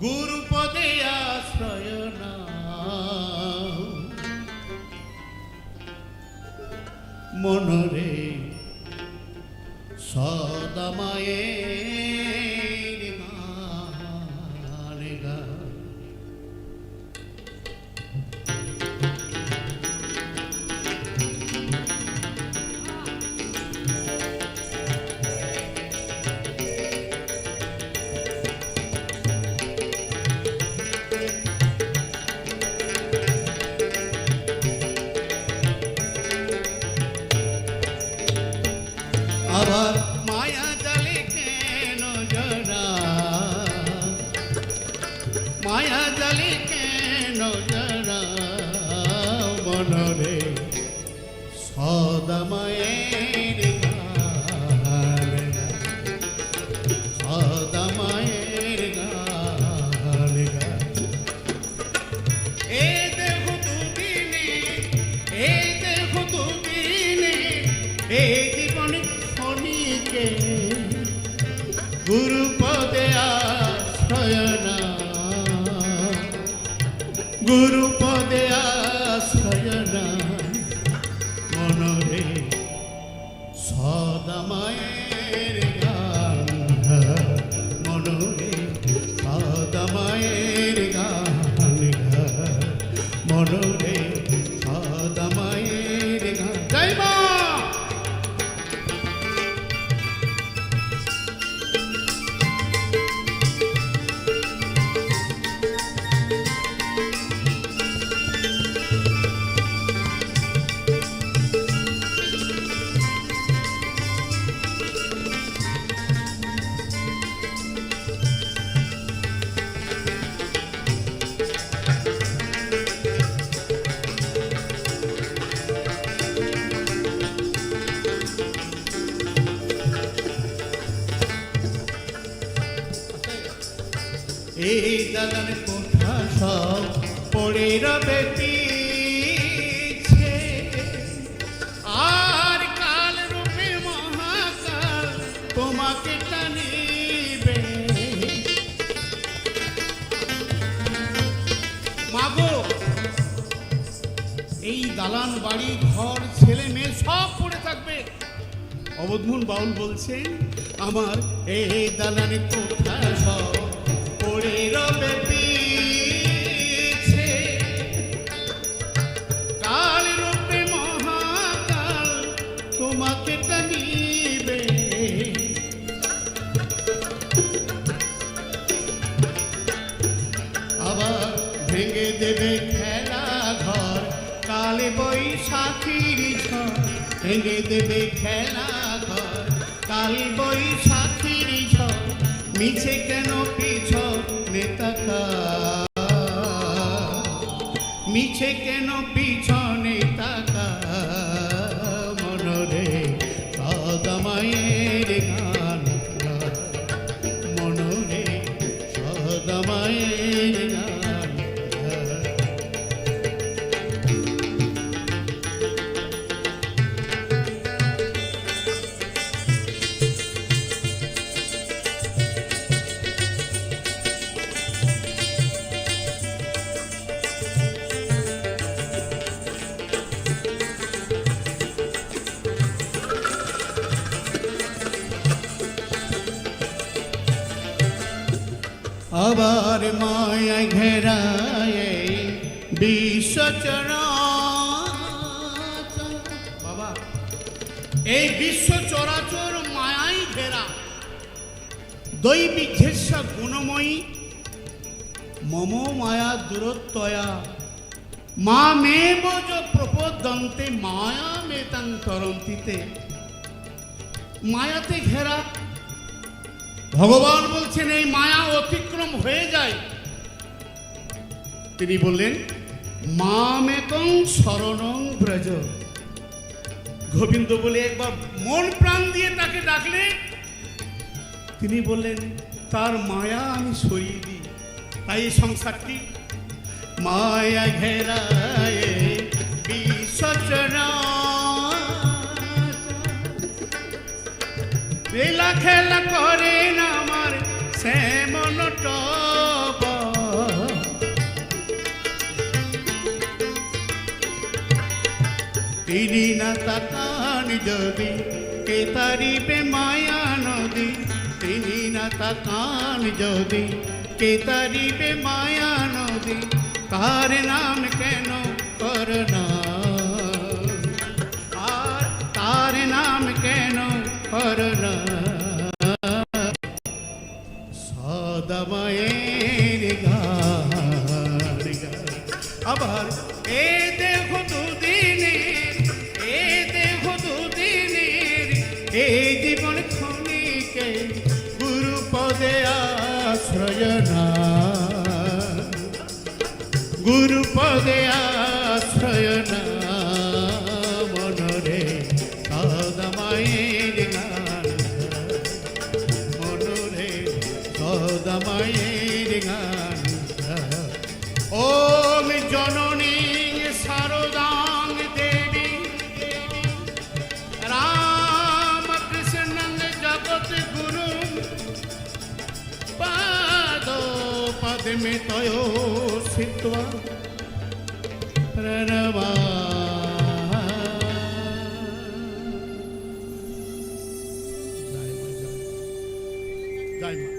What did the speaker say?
গুরুপদে আশ্রয় নাও মনরে সদা মায়ের গান গাও। আবার মায়া জালে কেন জড়াও, মায়া জালে কেন জড়াও মনরে সদা মায়ের গান গাও, সদা মায়ের গান গাও। এ দেহ দুদিনে, এ দেহ দুদিনে, এই জীবনে ক্ষণিকে গুরুপদে আশ্রয় নাও, গুরুপদে আশ্রয় নাও মনরে সদা মায়ের গান গাও, মনরে সদা মায়ের গান গাও, মনরে সদা মায়ের গান। জয় মা। এই দালান কোঠা সব পড়ে রবে পিছে, আর কাল রূপে মহাকাল তোমাকে টানিবে। মাগো, এই দালান বাড়ি ঘর ছেলে মেয়ে সব পড়ে থাকবে। অবধূন বাউল বলছেন, আমার এই দালানে কোঠা সব পড়ে রবে পিছে, কাল রূপে মহাকাল তোমাকে টানিবে। আবার ভেঙে দেবে খেলা ঘর কালে বৈশাখীর ঝড়, ভেঙে দেবে খেলা ঘর কাল বৈশাখীর ঝড়। মিছে কেন পিছনে তাকাও, মিছে কেন পিছনে তাকাও মনরে সদা মায়ের গান গাও, মনরে সদা মায়ের গান গাও। আবার মায়া ঘেরায় বিশ্বচরাচর। বাবা, এই বিশ্ব চরাচর মায়াই ঘেরা। দৈবী ঘেষা গুণময়ী মম মায়া দূরত্বয়া, মা মেব য প্রপদন্তে মায়া মেতাং তরন্তিতে। মায়াতে ঘেরা। ভগবান বলছেন এই মায়া অতিক্রম হয়ে যায়। তিনি বললেন মামেকং শরণং ব্রজ। গোবিন্দ বলে একবার মন প্রাণ দিয়ে তাকে ডাকলে তিনি বললেন তার মায়া আমি সরিয়ে দিই। তাই এই সংসারটি মায়া ঘেরায় বিশ্বচরা, বেলা খেলা করে না আমার শ্যামল টপ। না তাকান যদি কে তারিবে মায়া নদী, তিনি না তাকান যদি কে তারিবে মায়া নদী, তার নাম কেন করোনা, আর তার নাম কেন করোনা। সদময়ের গান আবার এ দেহ দুদিনের, এ দেহ দুদিনের, এই জীবন ক্ষণিকে গুরুপদে আশ্রয় না, গুরুপদে আশ্রয় না। মনরে সদময়ের গান, মনরে সদময়ের গান। ওম জননী শারদাং দেবী রামকৃষ্ণ জগৎ গুরু, পাদ পদ্মে তয়ো স্থিত্বা প্রণমা। জয় মা, জয় মা।